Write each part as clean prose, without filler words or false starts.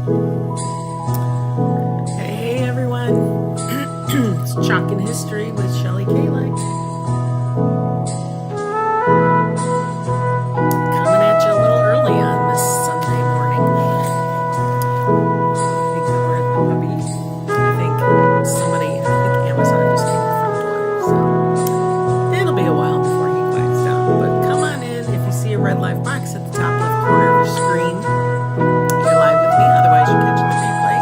Hey everyone, it's Chalkin History with Shelly Kallach. Coming at you a little early on this Sunday morning. I think that we're at the puppy. I think Amazon just came to the front door. So it'll be a while before he quiets down. But come on in. If you see a red live box at the top left corner of your screen, you're live with me. Otherwise, you're catching the replay.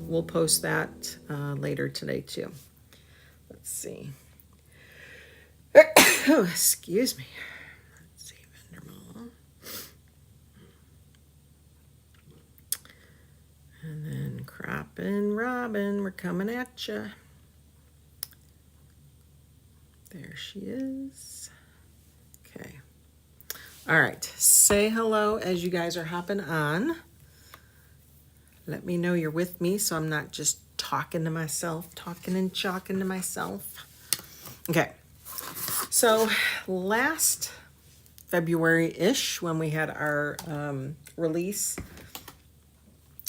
We'll post that later today too. Let's see. Oh, excuse me. Let's see, Vandermall. And then Croppin' Robin, we're coming at you. There she is. Okay. All right. Say hello as you guys are hopping on. Let me know you're with me so I'm not just talking to myself, talking and chalking to myself. Okay, so last February-ish when we had our release,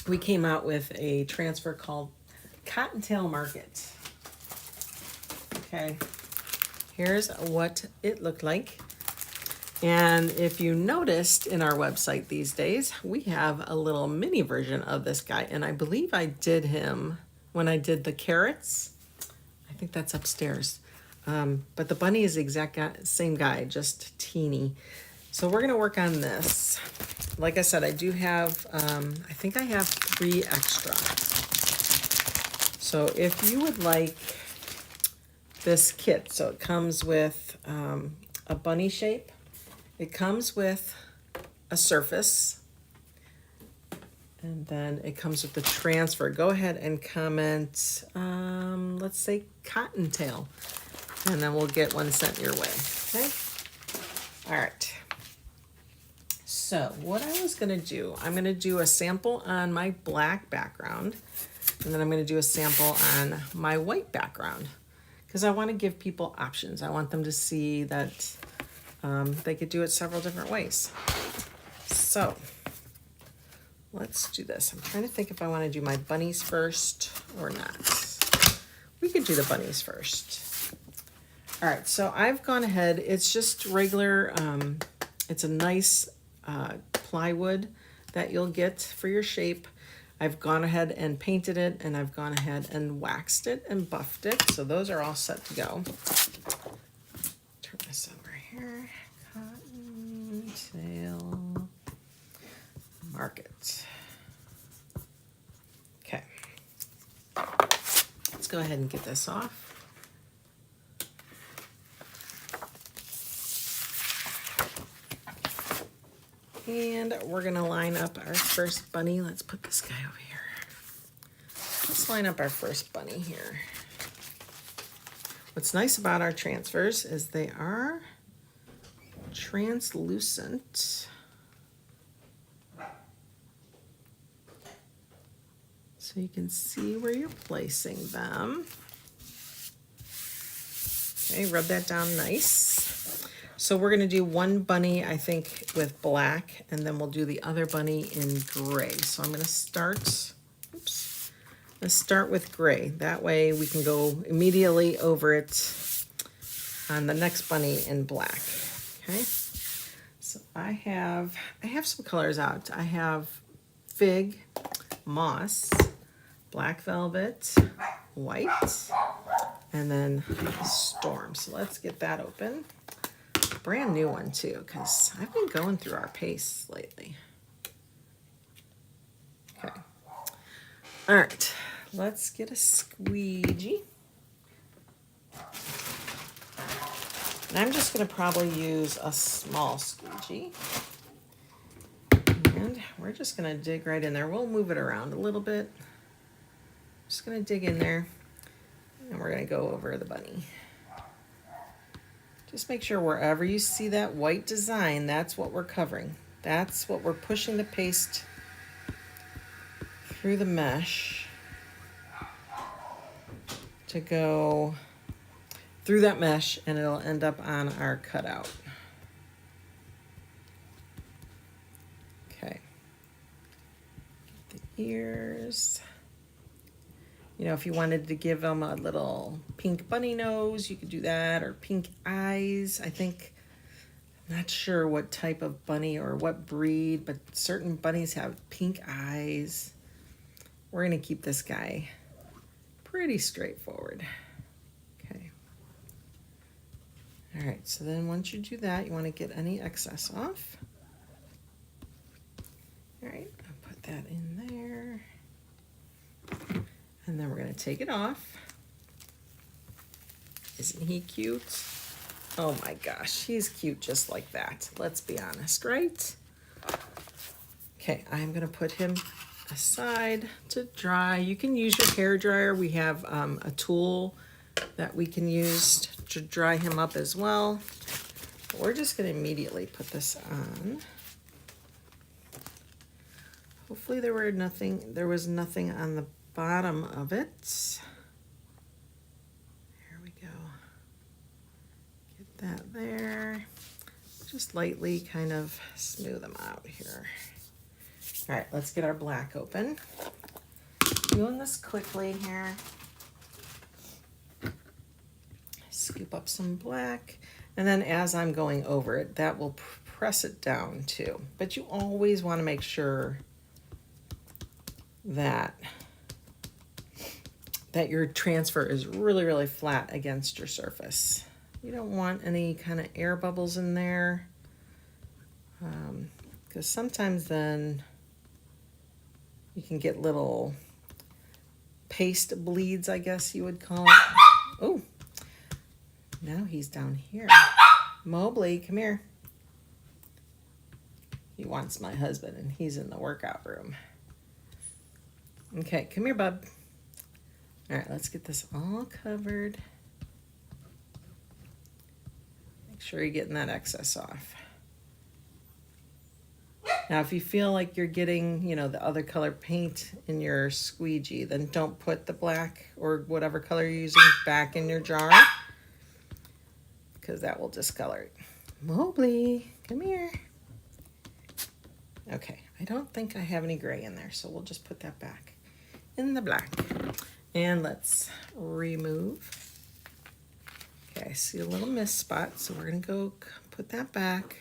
we came out with a transfer called Cottontail Market. Okay, here's what it looked like. And if you noticed in our website these days, we have a little mini version of this guy. And I believe I did him when I did the carrots. I think that's upstairs. But the bunny is the exact same guy, just teeny. So we're going to work on this. Like I said, I do have, I think I have 3 extra. So if you would like this kit, so it comes with a bunny shape. It comes with a surface, and then it comes with the transfer. Go ahead and comment, let's say Cottontail, and then we'll get one sent your way, okay? All right. So what I was gonna do, I'm gonna do a sample on my black background, and then I'm gonna do a sample on my white background, because I wanna give people options. I want them to see that they could do it several different ways. So let's do this. I'm trying to think if I want to do my bunnies first or not. We could do the bunnies first. All right, so I've gone ahead. It's just regular, it's a nice plywood that you'll get for your shape. I've gone ahead and painted it, and I've gone ahead and waxed it and buffed it. So those are all set to go. Turn this over here. Cottontail Market. Okay. Let's go ahead and get this off. And we're going to line up our first bunny. Let's put this guy over here. Let's line up our first bunny here. What's nice about our transfers is they are translucent. So you can see where you're placing them. Okay, rub that down nice. So we're gonna do one bunny, I think, with black, and then we'll do the other bunny in gray. So I'm gonna start, oops, let's start with gray. That way we can go immediately over it on the next bunny in black, okay? So I have some colors out. I have Fig, Moss, Black Velvet, White, and then Storm. So let's get that open. Brand new one too, because I've been going through our pastes lately. Okay. All right, let's get a squeegee. And I'm just gonna probably use a small squeegee. And we're just gonna dig right in there. We'll move it around a little bit. Just gonna dig in there, and we're gonna go over the bunny. Just make sure wherever you see that white design, that's what we're covering. That's what we're pushing the paste through the mesh to go through that mesh, and it'll end up on our cutout. Okay. Get the ears. You know, if you wanted to give them a little pink bunny nose, you could do that, or pink eyes. I think, I'm not sure what type of bunny or what breed, but certain bunnies have pink eyes. We're gonna keep this guy pretty straightforward. Okay. All right, so then once you do that, you wanna get any excess off. All right, I'll put that in there. And then we're gonna take it off. Isn't he cute? Oh my gosh, he's cute just like that. Let's be honest, right? Okay, I'm gonna put him aside to dry. You can use your hair dryer. We have a tool that we can use to dry him up as well. But we're just gonna immediately put this on. Hopefully there was nothing on the bottom of it. There we go. Get that there. Just lightly kind of smooth them out here. All right, let's get our black open. Doing this quickly here. Scoop up some black, and then as I'm going over it, that will press it down too. But you always want to make sure that your transfer is really, really flat against your surface. You don't want any kind of air bubbles in there, because sometimes then you can get little paste bleeds, I guess you would call it. Oh, now he's down here. Mobley, come here. He wants my husband, and he's in the workout room. Okay, come here, bub. All right, let's get this all covered. Make sure you're getting that excess off. Now, if you feel like you're getting, you know, the other color paint in your squeegee, then don't put the black or whatever color you're using back in your jar, because that will discolor it. Mobley, come here. Okay, I I don't think I have any gray in there, so we'll just put that back in the black. And let's remove. Okay, I see a little mist spot, so we're gonna go put that back.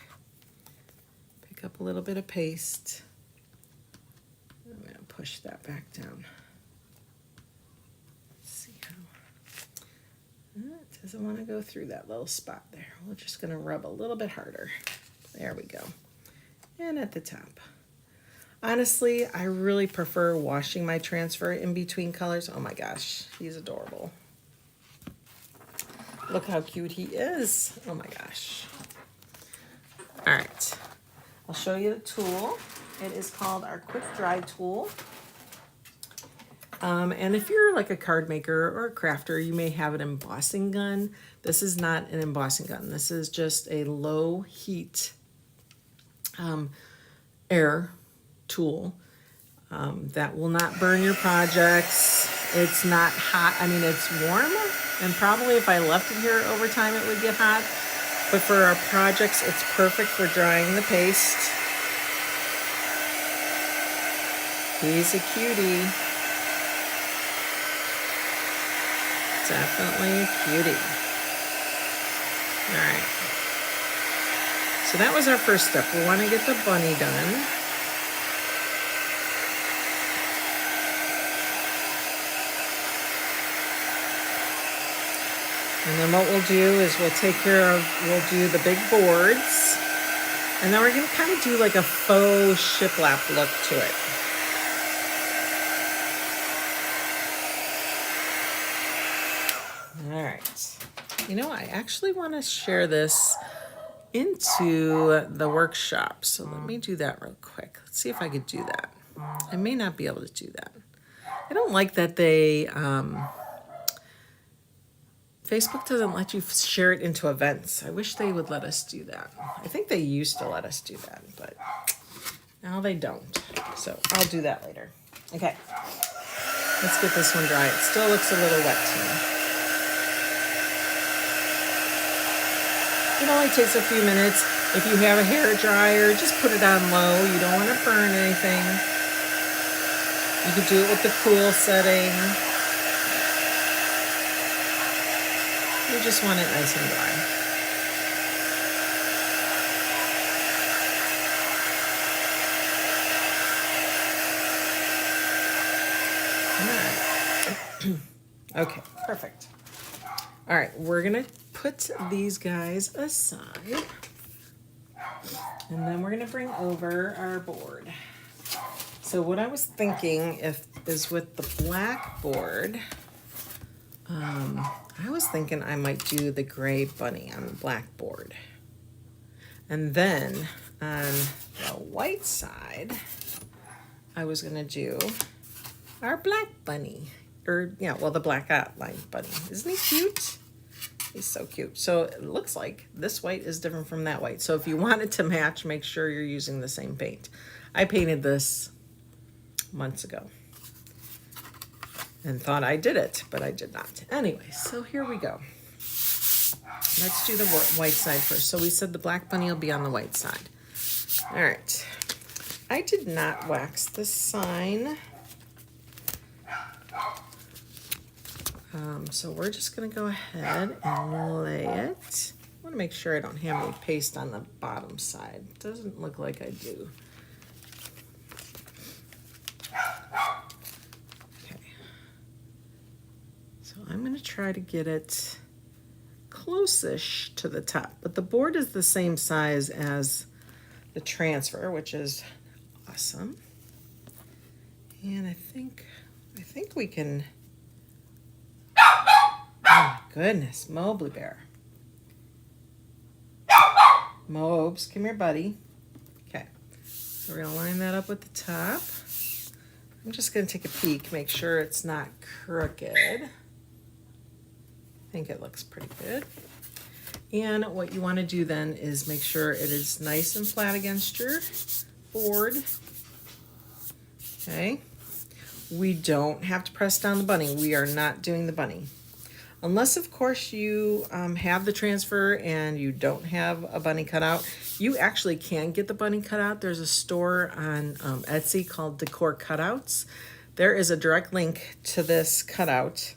Pick up a little bit of paste. I'm gonna push that back down. Let's see how, it doesn't wanna go through that little spot there. We're just gonna rub a little bit harder. There we go. And at the top. Honestly, I really prefer washing my transfer in between colors. Oh my gosh, he's adorable. Look how cute he is. Oh my gosh. All right, I'll show you the tool. It is called our Quick Dry tool. And if you're like a card maker or a crafter, you may have an embossing gun. This is not an embossing gun. This is just a low heat air tool that will not burn your projects. It's not hot. I mean, it's warm, and probably if I left it here over time, it would get hot. But for our projects, it's perfect for drying the paste. He's a cutie. Definitely a cutie. All right. So that was our first step. We want to get the bunny done. And then what we'll do is we'll do the big boards. And then we're going to kind of do like a faux shiplap look to it. All right. You know, I actually want to share this into the workshop. So let me do that real quick. Let's see if I could do that. I may not be able to do that. I don't like that they... Facebook doesn't let you share it into events. I wish they would let us do that. I think they used to let us do that, but now they don't. So I'll do that later. Okay, let's get this one dry. It still looks a little wet to me. It only takes a few minutes. If you have a hair dryer, just put it on low. You don't want to burn anything. You could do it with the cool setting. You just want it nice and dry. All right. Okay, perfect. All right, we're gonna put these guys aside. And then we're gonna bring over our board. So what I was thinking is with the black board, I was thinking I might do the gray bunny on the black board. And then on the white side, I was gonna do our black bunny. The black outline bunny. Isn't he cute? He's so cute. So it looks like this white is different from that white. So if you want it to match, make sure you're using the same paint. I painted this months ago and thought I did it, but I did not. Anyway, so here we go. Let's do the white side first. So we said the black bunny will be on the white side. All right. I did not wax the sign. So we're just gonna go ahead and lay it. I wanna make sure I don't have any paste on the bottom side. Doesn't look like I do. I'm going to try to get it close-ish to the top, but the board is the same size as the transfer, which is awesome. And I think we can, oh my goodness, Mobley Bear. Mobes, come here, buddy. Okay, so we're going to line that up with the top. I'm just going to take a peek, make sure it's not crooked. I think it looks pretty good. And what you want to do then is make sure it is nice and flat against your board. Okay. We don't have to press down the bunny. We are not doing the bunny. Unless, of course, you have the transfer and you don't have a bunny cutout, you actually can get the bunny cutout. There's a store on Etsy called Decor Cutouts. There is a direct link to this cutout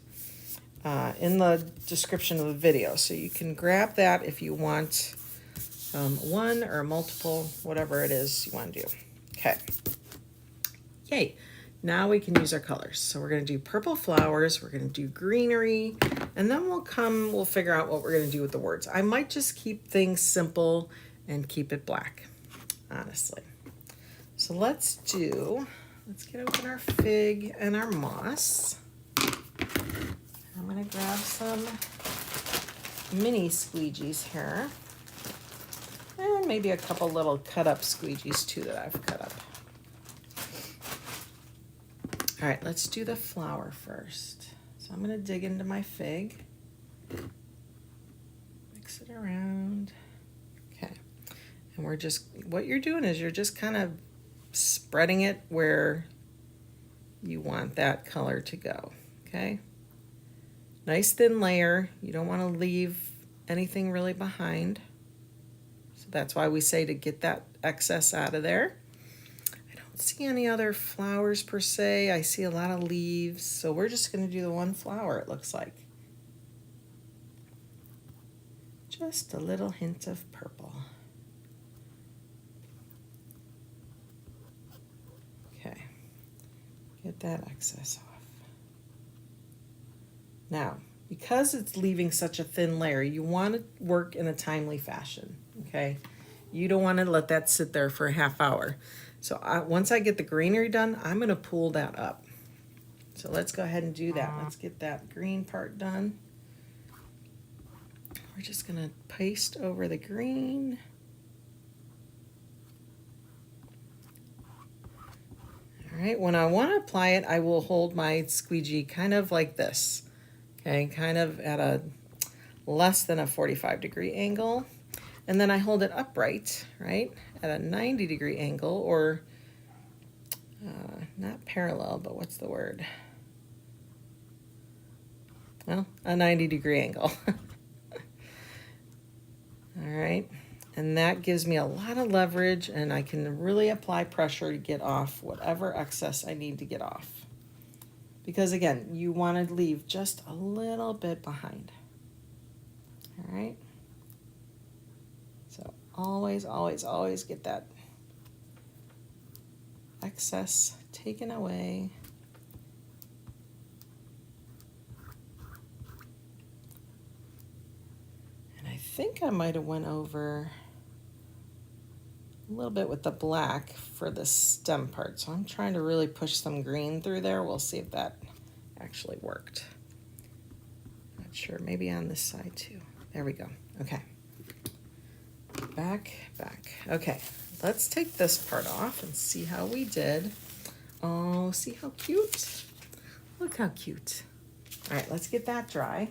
in the description of the video. So you can grab that if you want one or multiple, whatever it is you want to do. Okay. Yay. Now we can use our colors. So we're going to do purple flowers, we're going to do greenery, and then we'll figure out what we're going to do with the words. I might just keep things simple and keep it black, honestly. So let's get open our fig and our moss. I'm going to grab some mini squeegees here. And maybe a couple little cut up squeegees too that I've cut up. All right, let's do the flower first. So I'm gonna dig into my fig. Mix it around. Okay, and what you're doing is you're just kind of spreading it where you want that color to go, okay? Nice thin layer. You don't wanna leave anything really behind. So that's why we say to get that excess out of there. See any other flowers per se. I see a lot of leaves, so we're just going to do the one flower, it looks like. Just a little hint of purple. Okay, get that excess off. Now, because it's leaving such a thin layer, you want to work in a timely fashion, okay? You don't want to let that sit there for a half hour. So once I get the greenery done, I'm going to pull that up. So let's go ahead and do that. Let's get that green part done. We're just going to paste over the green. All right, when I want to apply it, I will hold my squeegee kind of like this. Okay, kind of at a less than a 45-degree angle. And then I hold it upright, right, at a 90-degree angle, or not parallel, but what's the word? Well, a 90-degree angle. All right, and that gives me a lot of leverage, and I can really apply pressure to get off whatever excess I need to get off. Because again, you want to leave just a little bit behind. All right. So always, always, always get that excess taken away. And I think I might have went over a little bit with the black for the stem part. So I'm trying to really push some green through there. We'll see if that actually worked. Not sure, maybe on this side too. There we go, okay. Back. Okay, let's take this part off and see how we did. Oh, see how cute? Look how cute. All right, let's get that dry.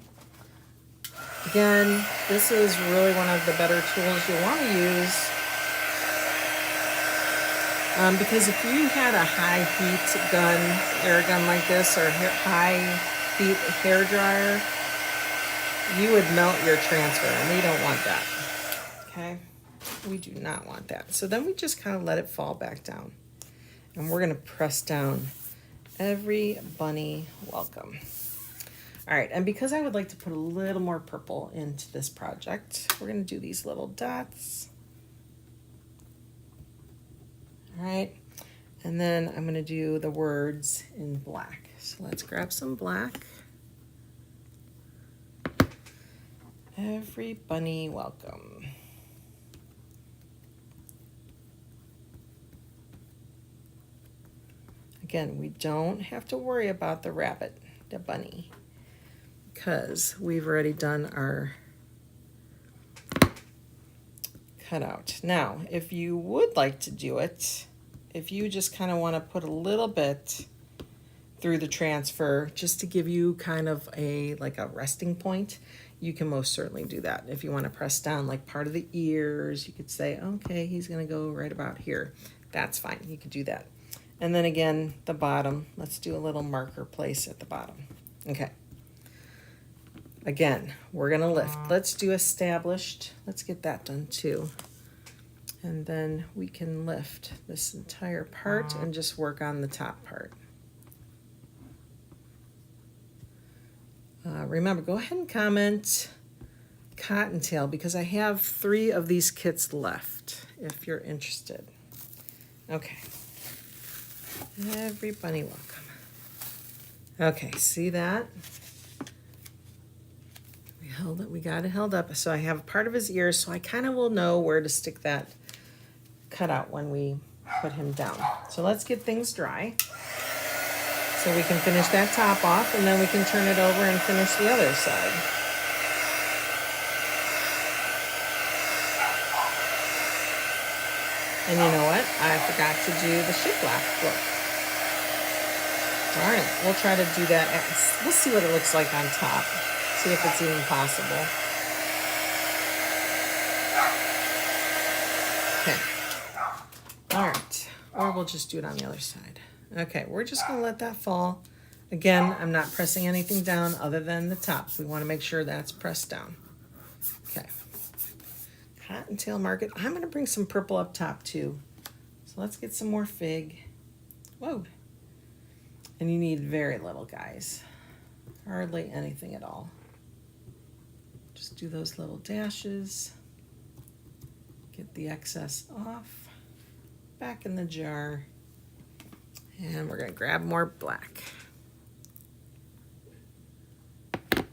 Again, this is really one of the better tools you want to use. Because if you had a high heat gun, air gun like this, or high heat hair dryer, you would melt your transfer, and we don't want that. Okay, we do not want that. So then we just kind of let it fall back down. And we're gonna press down every bunny welcome. All right, and because I would like to put a little more purple into this project, we're gonna do these little dots. All right, and then I'm gonna do the words in black. So let's grab some black. Every bunny welcome. Again, we don't have to worry about the rabbit, the bunny, because we've already done our cutout. Now, if you would like to do it, if you just kind of want to put a little bit through the transfer just to give you kind of like a resting point, you can most certainly do that. If you want to press down like part of the ears, you could say, okay, he's going to go right about here. That's fine. You could do that. And then again, the bottom, let's do a little marker place at the bottom. Okay. Again, we're gonna lift. Let's do established. Let's get that done too. And then we can lift this entire part and just work on the top part. Remember, go ahead and comment Cottontail because I have 3 of these kits left if you're interested. Okay. Everybody welcome. Okay, see that? We got it held up. So I have part of his ear, so I kind of will know where to stick that cutout when we put him down. So let's get things dry so we can finish that top off, and then we can turn it over and finish the other side. And you know what? I forgot to do the shiplap look. All right, we'll try to do that. We'll see what it looks like on top. See if it's even possible. Okay. All right. Or we'll just do it on the other side. Okay, we're just going to let that fall. Again, I'm not pressing anything down other than the top. We want to make sure that's pressed down. Okay. Cottontail market. I'm going to bring some purple up top too. So let's get some more fig. Whoa. And you need very little, guys. Hardly anything at all. Just do those little dashes. Get the excess off. Back in the jar. And we're going to grab more black. And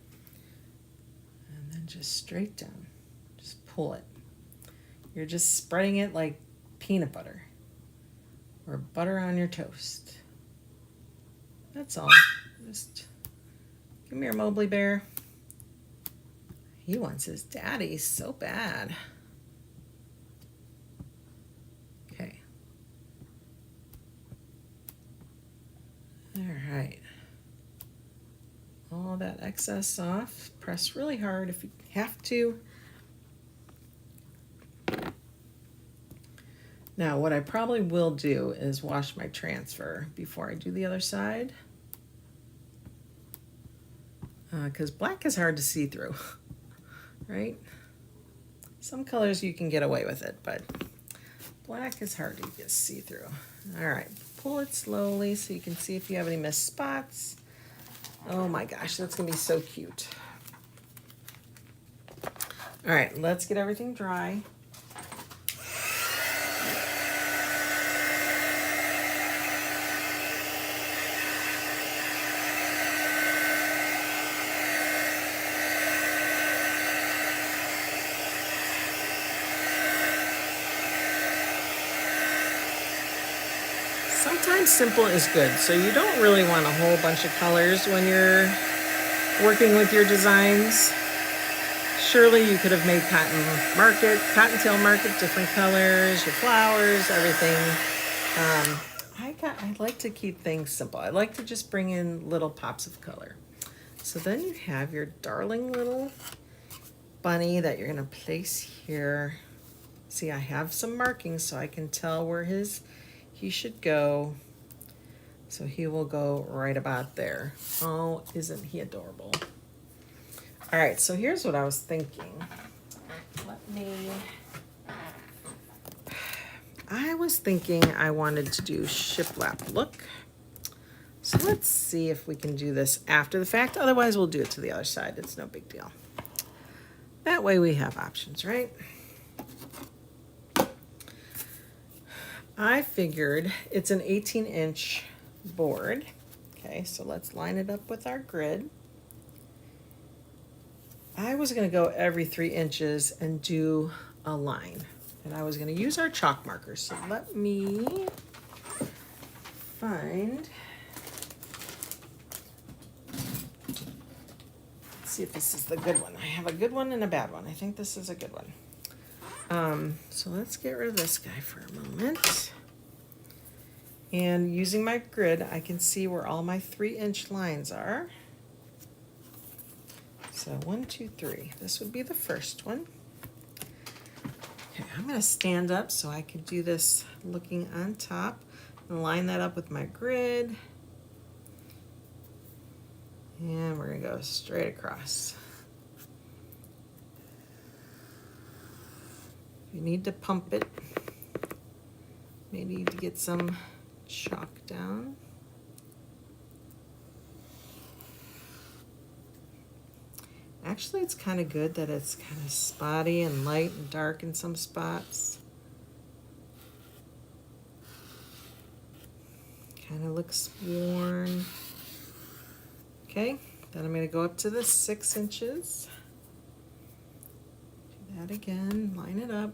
then just straight down. Just pull it. You're just spreading it like peanut butter or butter on your toast. That's all. Just come here, Mobley Bear. He wants his daddy so bad. Okay. All right. All that excess off. Press really hard if you have to. Now, what I probably will do is wash my transfer before I do the other side. Because black is hard to see through, right? Some colors you can get away with it, but black is hard to get see through. All right, pull it slowly so you can see if you have any missed spots. Oh my gosh, that's gonna be so cute. All right, let's get everything dry. Sometimes simple is good, so you don't really want a whole bunch of colors when you're working with your designs. Surely you could have made Cottontail market, different colors, your flowers, everything. I like to keep things simple. I like to just bring in little pops of color. So then you have your darling little bunny that you're gonna place here. See, I have some markings so I can tell where he should go. So he will go right about there. Oh, isn't he adorable? All right, so here's what I was thinking. I was thinking I wanted to do shiplap look. So let's see if we can do this after the fact. Otherwise, we'll do it to the other side. It's no big deal. That way we have options, right? I figured it's an 18-inch board. Okay, so let's line it up with our grid. I was going to go every 3 inches and do a line. And I was going to use our chalk markers. So let me find... Let's see if this is the good one. I have a good one and a bad one. I think this is a good one. So let's get rid of this guy for a moment. And using my grid, I can see where all my 3-inch lines are. So 1, 2, 3. This would be the first one. Okay, I'm going to stand up so I can do this looking on top and line that up with my grid. And we're going to go straight across. You need to pump it. Maybe need to get some chalk down. Actually, it's kind of good that it's kind of spotty and light and dark in some spots. Kind of looks worn. Okay, then I'm going to go up to the 6 inches. Do that again, line it up.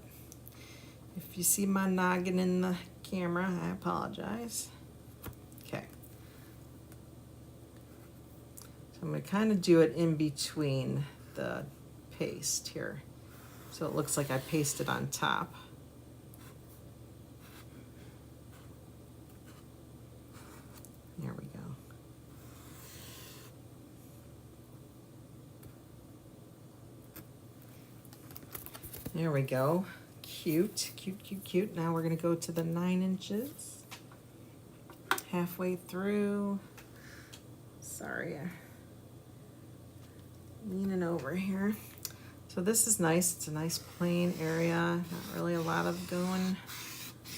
If you see my noggin in the camera, I apologize. Okay. So I'm going to kind of do it in between the paste here. So it looks like I pasted on top. There we go. There we go. Cute, cute, cute, cute. Now we're going to go to the 9 inches. Halfway through. Sorry, I'm leaning over here. So this is nice. It's a nice plain area. Not really a lot of going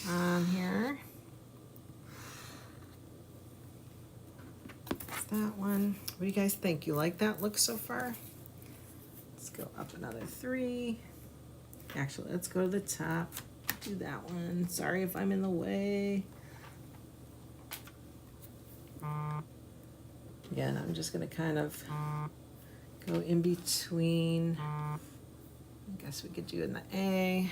on here. That's that one. What do you guys think? You like that look so far? Let's go up another 3. Actually, let's go to the top. Do that one. Sorry if I'm in the way. Again, I'm just going to kind of go in between. I guess we could do it in the A.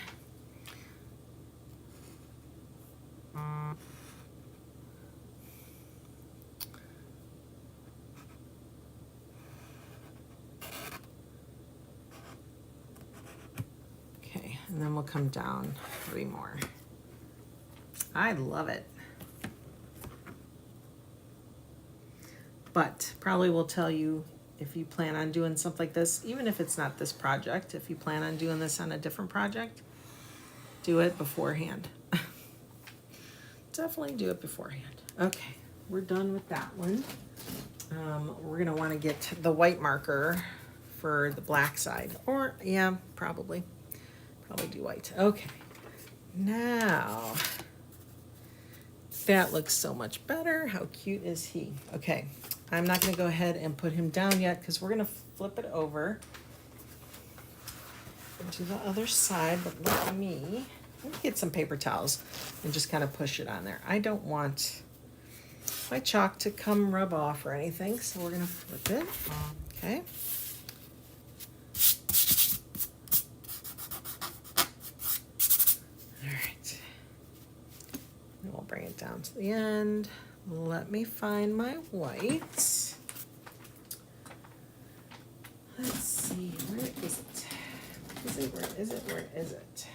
Okay, and then we'll come down 3 more. I love it. But probably will tell you if you plan on doing something like this, even if it's not this project, if you plan on doing this on a different project, do it beforehand. Definitely do it beforehand. Okay, we're done with that one. We're gonna wanna get the white marker for the black side. Or, yeah, probably do white. Okay, now, that looks so much better. How cute is he? Okay. I'm not going to go ahead and put him down yet because we're going to flip it over to the other side. But look at me. Let me get some paper towels and just kind of push it on there. I don't want my chalk to come rub off or anything, so we're going to flip it. Okay. All right. And we'll bring it down to the end. Let me find my white. Let's see, where is it? Where is it?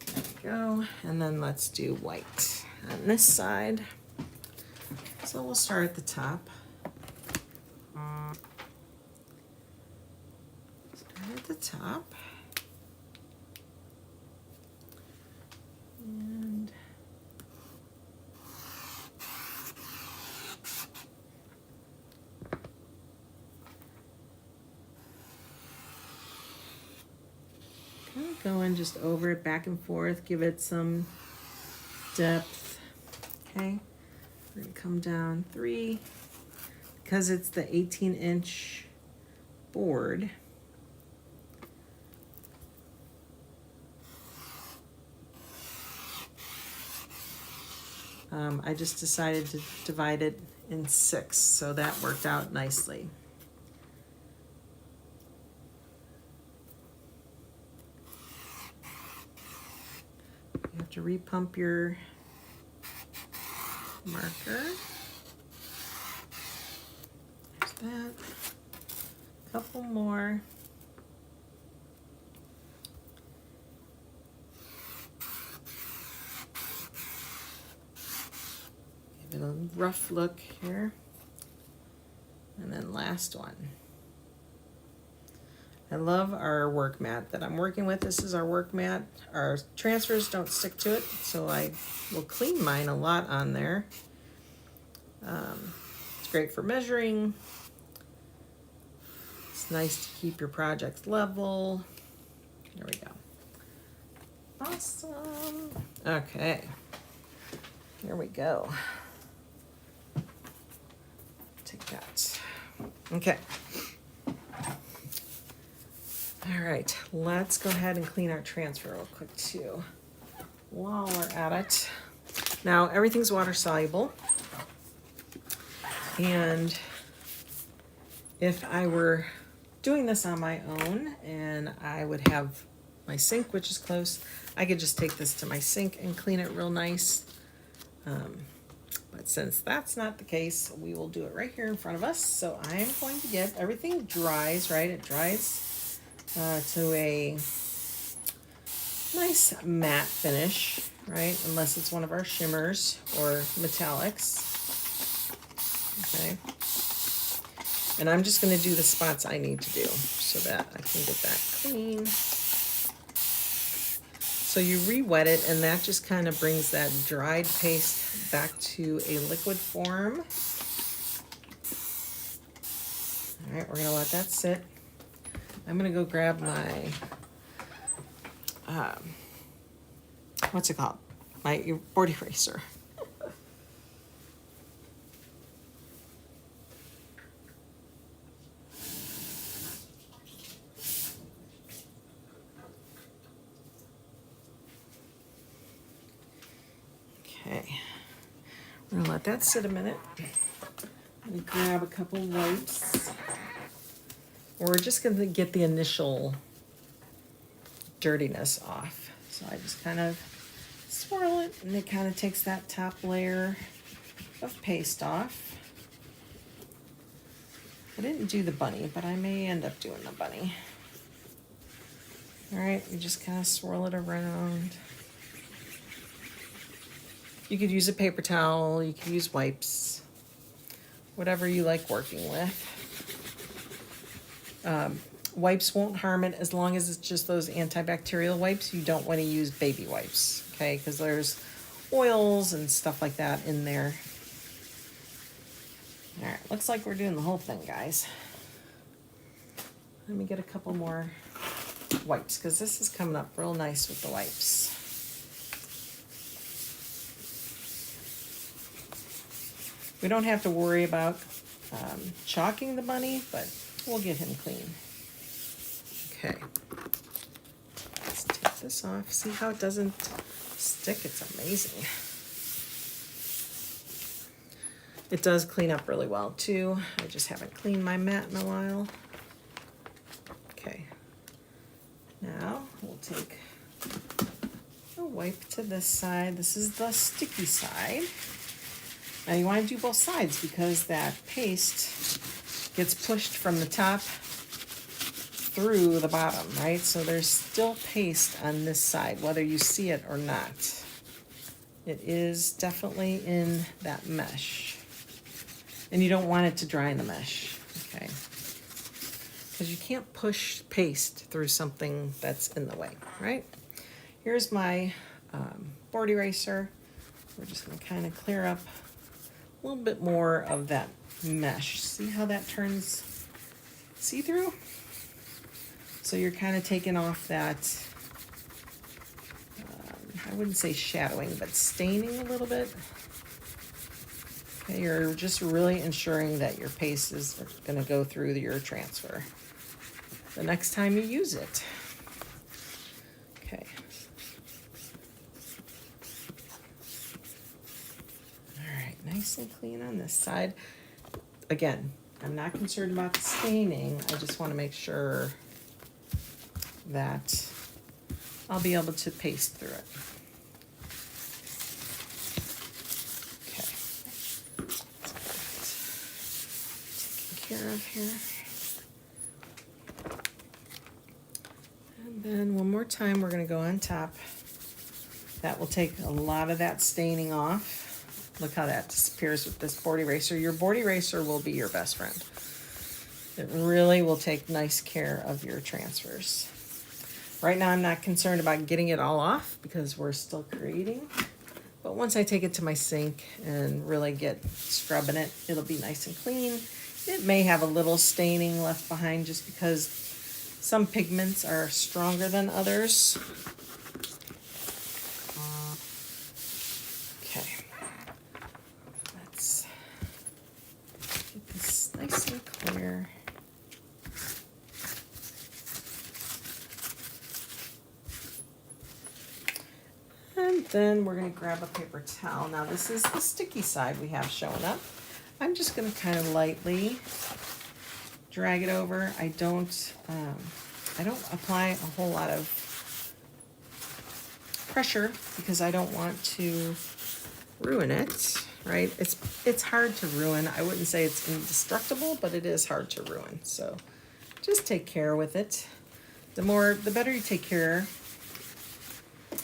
There we go. And then let's do white on this side. So we'll start at the top. Start at the top. And kind of going just over it, back and forth, give it some depth. Okay, we're gonna come down 3 because it's the 18-inch board. I just decided to divide it in 6, so that worked out nicely. You have to repump your marker. There's that. A couple more. Give it a rough look here. And then last one. I love our work mat that I'm working with. This is our work mat. Our transfers don't stick to it, so I will clean mine a lot on there. It's great for measuring. It's nice to keep your projects level. There we go. Awesome. Okay. Here we go. Take that. Okay. All right, let's go ahead and clean our transfer real quick too, while we're at it. Now, everything's water soluble. And if I were doing this on my own and I would have my sink, which is close, I could just take this to my sink and clean it real nice. But since that's not the case, we will do it right here in front of us. So I'm going to get, everything dries, right? It dries to a nice matte finish, right? Unless it's one of our shimmers or metallics. Okay. And I'm just going to do the spots I need to do so that I can get that clean. So you re-wet it, and that just kind of brings that dried paste back to a liquid form. All right, we're going to let that sit. I'm going to go grab my, what's it called? My board eraser. Okay, we're gonna let that sit a minute. I'm gonna grab a couple wipes. We're just gonna get the initial dirtiness off. So I just kind of swirl it, and it kind of takes that top layer of paste off. I didn't do the bunny, but I may end up doing the bunny. All right, you just kind of swirl it around. You could use a paper towel, you could use wipes, whatever you like working with. Wipes won't harm it as long as it's just those antibacterial wipes. You don't want to use baby wipes, okay? Because there's oils and stuff like that in there. All right, looks like we're doing the whole thing, guys. Let me get a couple more wipes because this is coming up real nice with the wipes. We don't have to worry about chalking the bunny, but we'll get him clean. Okay. Let's take this off. See how it doesn't stick? It's amazing. It does clean up really well too. I just haven't cleaned my mat in a while. Okay. Now we'll take a wipe to this side. This is the sticky side. Now you want to do both sides because that paste gets pushed from the top through the bottom, right? So there's still paste on this side, whether you see it or not. It is definitely in that mesh. And you don't want it to dry in the mesh, okay? Because you can't push paste through something that's in the way, right? Here's my board eraser. We're just going to kind of clear up a little bit more of that mesh. See how that turns see-through? So you're kind of taking off that, I wouldn't say shadowing, but staining a little bit. Okay, you're just really ensuring that your paste is going to go through your transfer the next time you use it. Okay. Nice and clean on this side. Again, I'm not concerned about the staining. I just want to make sure that I'll be able to paste through it. Okay. Taken care of here. And then one more time, we're going to go on top. That will take a lot of that staining off. Look how that disappears with this board eraser. Your board eraser will be your best friend. It really will take nice care of your transfers. Right now I'm not concerned about getting it all off because we're still creating. But once I take it to my sink and really get scrubbing it, it'll be nice and clean. It may have a little staining left behind just because some pigments are stronger than others. Okay, let's get this nice and clear. And then we're going to grab a paper towel. Now this is the sticky side we have showing up. I'm just going to kind of lightly drag it over. I don't apply a whole lot of pressure because I don't want to ruin it, right? It's hard to ruin. I wouldn't say it's indestructible, but it is hard to ruin. So just take care with it. The better you take care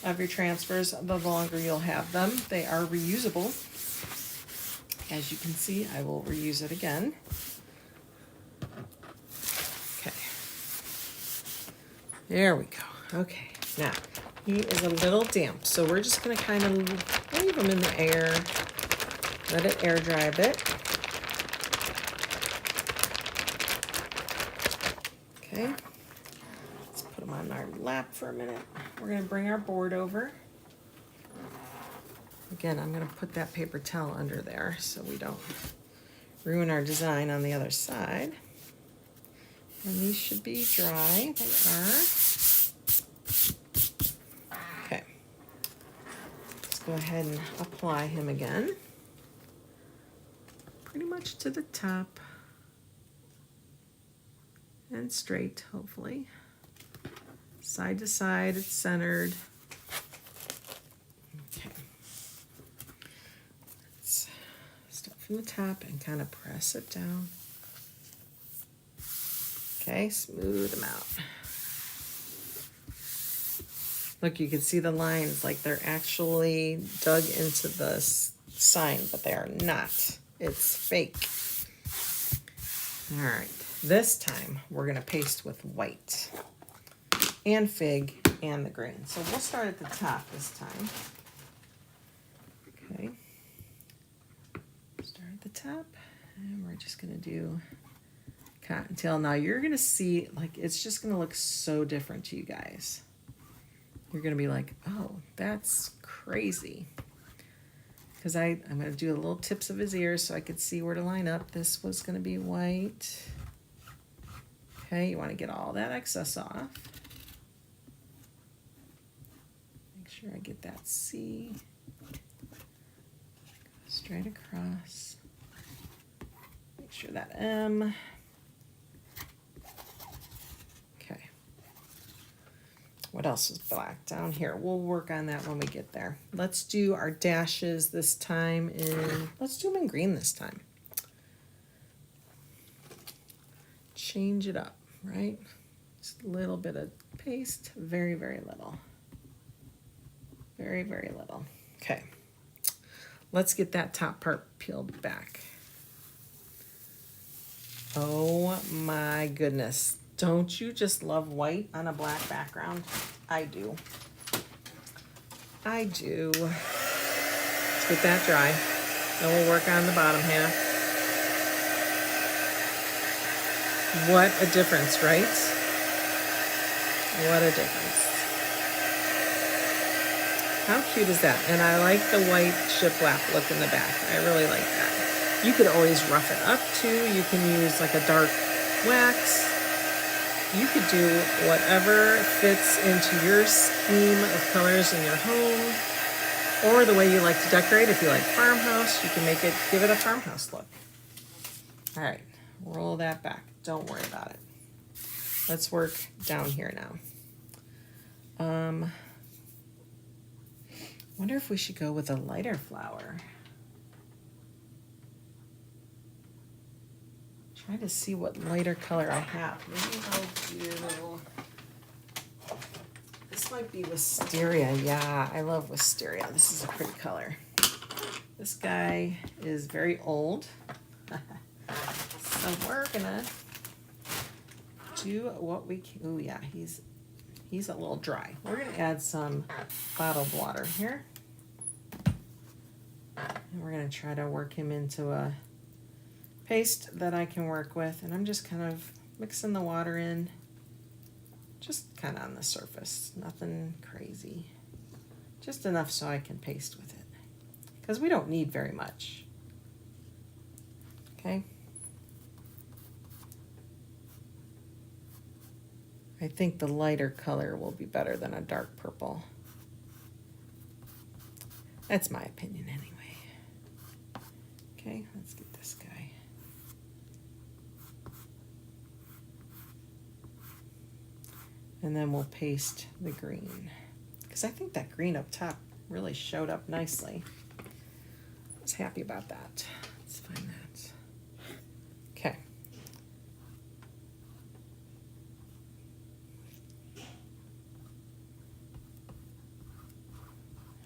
of your transfers, the longer you'll have them. They are reusable. As you can see, I will reuse it again. Okay. There we go. Okay. Now, he is a little damp, so we're just going to kind of leave him in the air. Let it air dry a bit. Okay. Let's put him on our lap for a minute. We're going to bring our board over. Again, I'm going to put that paper towel under there so we don't ruin our design on the other side. And these should be dry. They are. Okay. Let's go ahead and apply him again. Pretty much to the top. And straight, hopefully. Side to side, it's centered. From the top and kind of press it down. Okay, smooth them out. Look, you can see the lines like they're actually dug into the sign, but they are not. It's fake. All right, this time we're gonna paste with white and fig and the green. So we'll start at the top this time. Okay. Start at the top, and we're just gonna do Cottontail. Now you're gonna see, like, it's just gonna look so different to you guys. You're gonna be like, oh, that's crazy. Because I'm gonna do the little tips of his ears so I could see where to line up. This was gonna be white. Okay, you wanna get all that excess off. Make sure I get that C. Straight across. Make sure that M. Okay. What else is black down here? We'll work on that when we get there. Let's do our dashes this time let's do them in green this time. Change it up, right? Just a little bit of paste, very, very little. Very, very little. Okay. Let's get that top part peeled back. Oh my goodness. Don't you just love white on a black background? I do. I do. Let's get that dry. Then we'll work on the bottom half. What a difference, right? What a difference. How cute is that? And I like the white shiplap look in the back. I really like that. You could always rough it up too. You can use like a dark wax. You could do whatever fits into your scheme of colors in your home or the way you like to decorate. If you like farmhouse, you can give it a farmhouse look. All right, roll that back. Don't worry about it. Let's work down here now. Wonder if we should go with a lighter flower. Try to see what lighter color I have. Maybe I'll do, this might be wisteria. Yeah, I love wisteria. This is a pretty color. This guy is very old. So we're gonna do what we can. Oh yeah, he's a little dry. We're gonna add some bottled water here. And we're gonna try to work him into a paste that I can work with, and I'm just kind of mixing the water in, just kind of on the surface, nothing crazy, just enough so I can paste with it, because we don't need very much. Okay. I think the lighter color will be better than a dark purple. That's my opinion anyway. Okay, let's get this guy. And then we'll paste the green, because I think that green up top really showed up nicely. I was happy about that. Let's find that. Okay.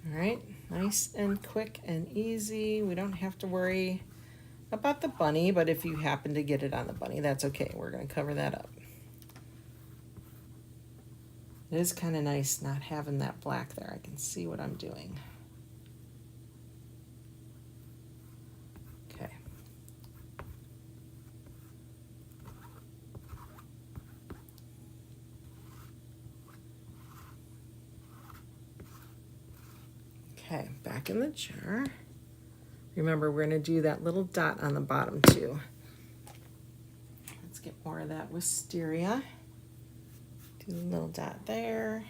All right, nice and quick and easy. We don't have to worry about the bunny, but if you happen to get it on the bunny, that's okay. We're going to cover that up. It is kind of nice not having that black there. I can see what I'm doing. Okay. Okay, back in the jar. Remember, we're going to do that little dot on the bottom too. Let's get more of that wisteria. Do a little dot there,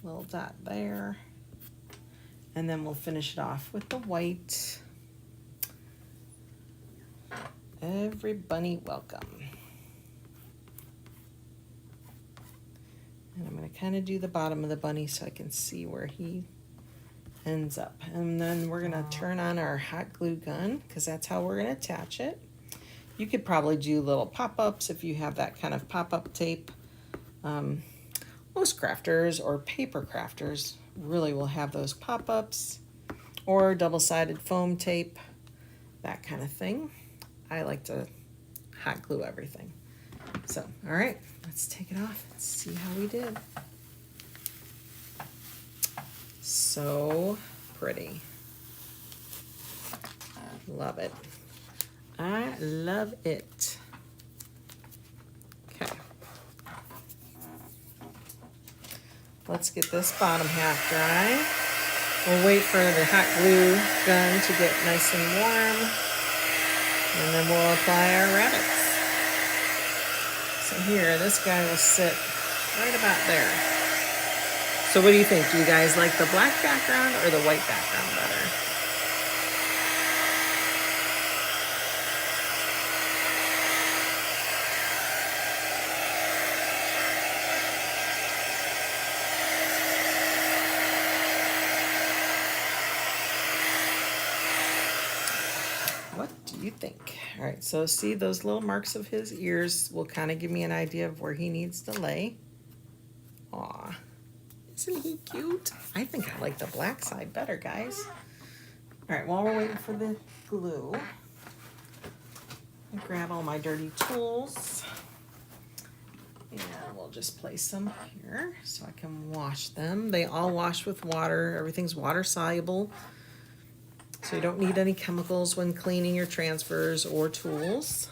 little dot there, and then we'll finish it off with the white. Every bunny welcome. And I'm going to kind of do the bottom of the bunny so I can see where he ends up. And then we're going to turn on our hot glue gun, because that's how we're going to attach it. You could probably do little pop-ups if you have that kind of pop-up tape. Most crafters or paper crafters really will have those pop-ups, or double-sided foam tape, that kind of thing. I like to hot glue everything. So, all right, let's take it off and see how we did. So pretty. Love it. I love it. Okay. Let's get this bottom half dry. We'll wait for the hot glue gun to get nice and warm, and then we'll apply our rabbits. So here, this guy will sit right about there. So what do you think? Do you guys like the black background or the white background better? What do you think? All right, so see those little marks of his ears will kind of give me an idea of where he needs to lay. Aw, isn't he cute? I think I like the black side better, guys. All right, while we're waiting for the glue, I'll grab all my dirty tools. And we'll just place them here so I can wash them. They all wash with water. Everything's water soluble. So you don't need any chemicals when cleaning your transfers or tools.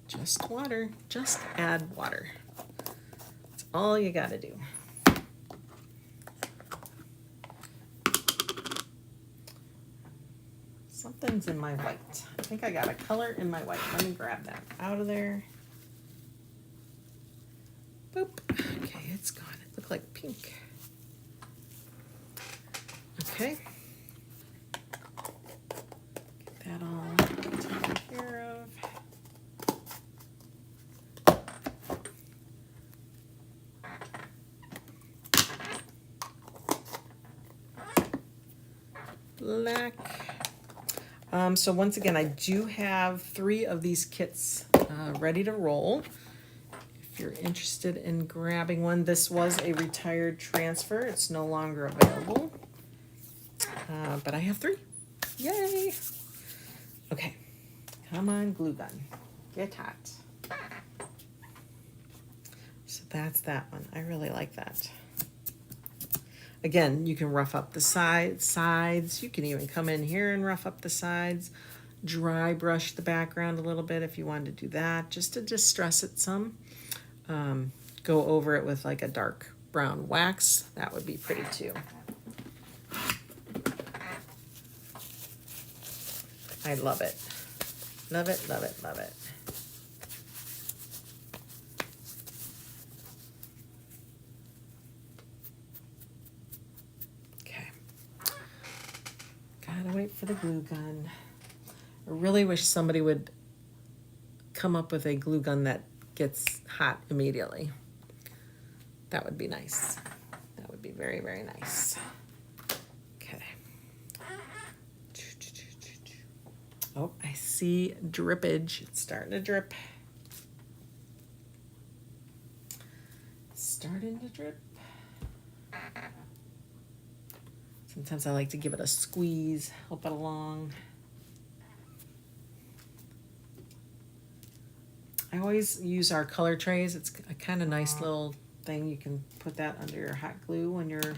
Just water. Just add water. That's all you gotta do. Something's in my white. I think I got a color in my white. Let me grab that out of there. Boop. Okay, it's gone. It looked like pink. Okay. Get that all taken care of. Black. So once again, I do have 3 of these kits ready to roll. If you're interested in grabbing one, this was a retired transfer. It's no longer available, but I have 3. Yay! Okay, come on, glue gun, get hot. So that's that one. I really like that. Again, you can rough up the sides. You can even come in here and rough up the sides. Dry brush the background a little bit if you wanted to do that, just to distress it some. Go over it with like a dark brown wax. That would be pretty too. I love it. Love it, love it, love it. Okay. Gotta wait for the glue gun. I really wish somebody would come up with a glue gun that gets hot immediately. That would be nice. That would be very, very nice. Okay. Oh, I see drippage. It's starting to drip. It's starting to drip. Sometimes I like to give it a squeeze, help it along. I always use our color trays. It's a kind of nice little thing. You can put that under your hot glue when you're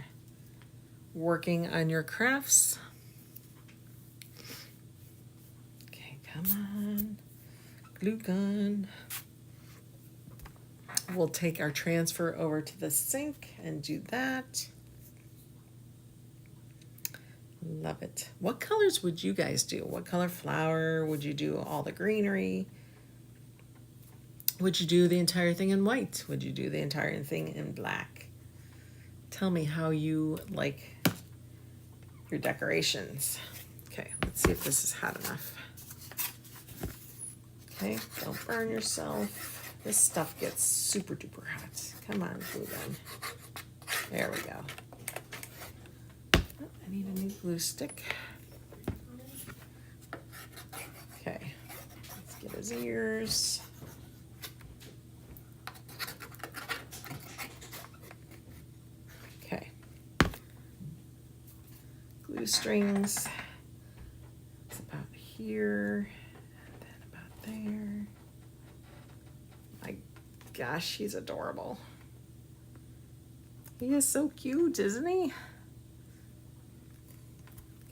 working on your crafts. Okay, come on. Glue gun. We'll take our transfer over to the sink and do that. Love it. What colors would you guys do? What color flower? Would you do all the greenery? Would you do the entire thing in white? Would you do the entire thing in black? Tell me how you like your decorations. Okay, let's see if this is hot enough. Okay, don't burn yourself. This stuff gets super duper hot. Come on, glue gun. There we go. Oh, I need a new glue stick. Okay, let's get his ears. Glue strings. It's about here, and then about there. My gosh, he's adorable. He is so cute, isn't he?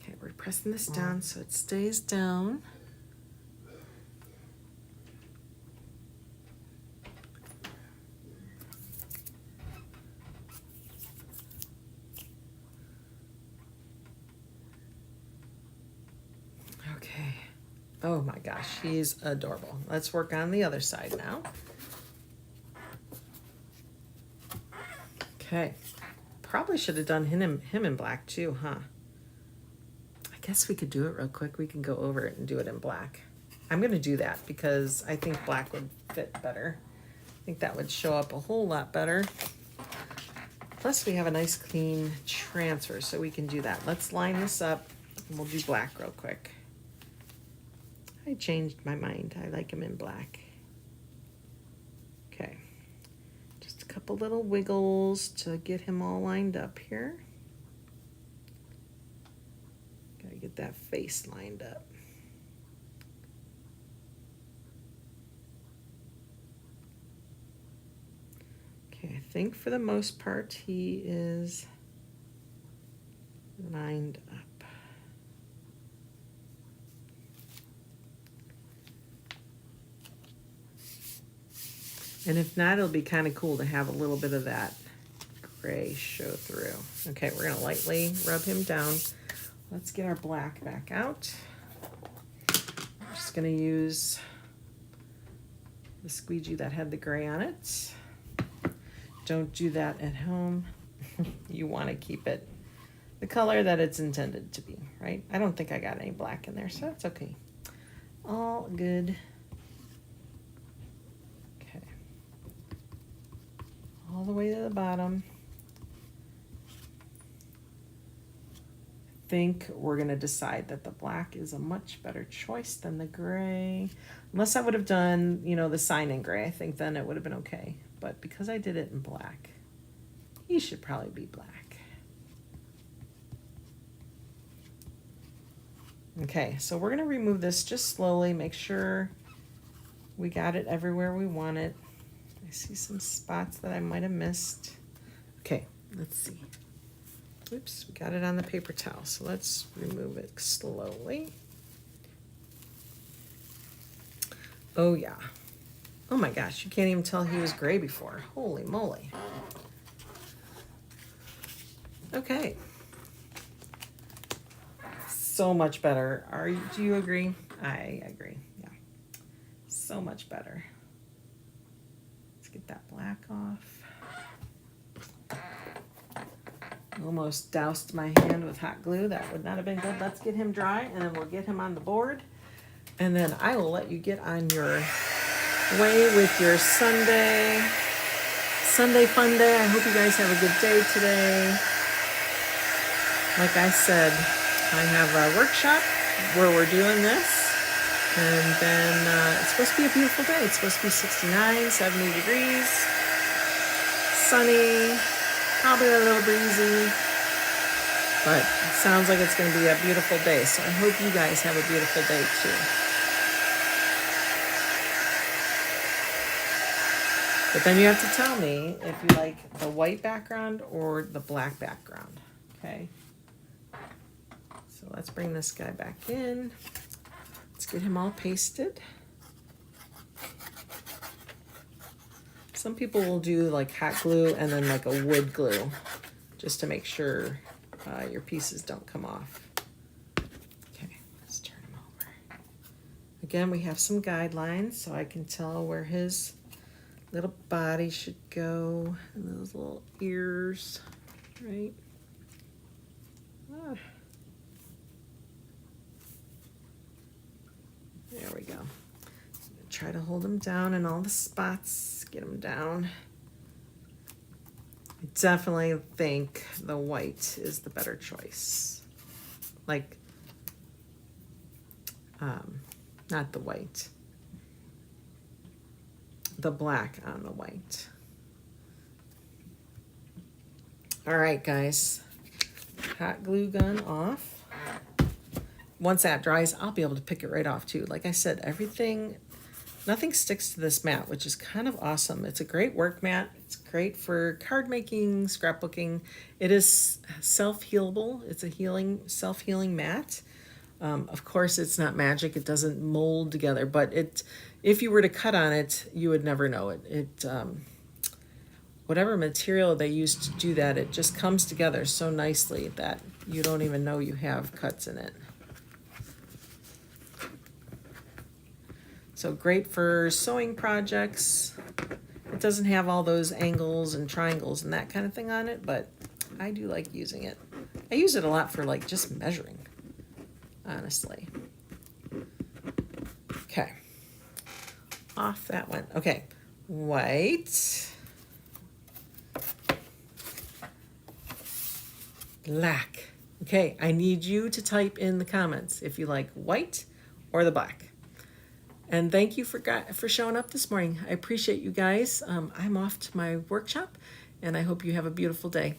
Okay, we're pressing this down so it stays down. Okay. Oh my gosh, he's adorable. Let's work on the other side now. Okay. Probably should have done him in black too, huh? I guess we could do it real quick. We can go over it and do it in black. I'm going to do that because I think black would fit better. I think that would show up a whole lot better. Plus we have a nice clean transfer, so we can do that. Let's line this up and we'll do black real quick. I changed my mind. I like him in black. Okay. Just a couple little wiggles to get him all lined up here. Gotta get that face lined up. Okay, I think for the most part he is lined up. And if not, it'll be kind of cool to have a little bit of that gray show through. Okay, we're gonna lightly rub him down. Let's get our black back out. I'm just gonna use the squeegee that had the gray on it. Don't do that at home. You wanna keep it the color that it's intended to be, right? I don't think I got any black in there, so that's okay. All good. All the way to the bottom. I think we're gonna decide that the black is a much better choice than the gray. Unless I would have done, you know, the sign in gray, I think then it would have been okay. But because I did it in black, he should probably be black. Okay, so we're gonna remove this just slowly, make sure we got it everywhere we want it. I see some spots that I might have missed. Okay, let's see. Oops, we got it on the paper towel, so let's remove it slowly. Oh yeah. Oh my gosh, you can't even tell he was gray before. Holy moly. Okay. So much better. Do you agree? I agree. Yeah. So much better. Let's get that black off. Almost doused my hand with hot glue. That would not have been good. Let's get him dry, and then we'll get him on the board. And then I will let you get on your way with your Sunday fun day. I hope you guys have a good day today. Like I said, I have a workshop where we're doing this. And then it's supposed to be a beautiful day. It's supposed to be 69, 70 degrees, sunny, probably a little breezy. But it sounds like it's going to be a beautiful day. So I hope you guys have a beautiful day too. But then you have to tell me if you like the white background or the black background, okay? So let's bring this guy back in. Let's get him all pasted. Some people will do like hot glue and then like a wood glue just to make sure your pieces don't come off. Okay, let's turn him over. Again, we have some guidelines so I can tell where his little body should go and those little ears, right? Ah. There we go. Try to hold him down in all the spots, get him down. I definitely think the white is the better choice. Like, not the white. The black on the white. All right, guys. Hot glue gun off. Once that dries, I'll be able to pick it right off too. Like I said, nothing sticks to this mat, which is kind of awesome. It's a great work mat. It's great for card making, scrapbooking. It is self-healable. It's a self-healing mat. Of course, it's not magic. It doesn't mold together, but if you were to cut on it, you would never know it. Whatever material they use to do that, it just comes together so nicely that you don't even know you have cuts in it. So great for sewing projects. It doesn't have all those angles and triangles and that kind of thing on it, but I do like using it. I use it a lot for like just measuring, honestly. Okay. Off that one. Okay. White. Black. Okay, I need you to type in the comments if you like white or the black. And thank you for showing up this morning. I appreciate you guys. I'm off to my workshop, and I hope you have a beautiful day.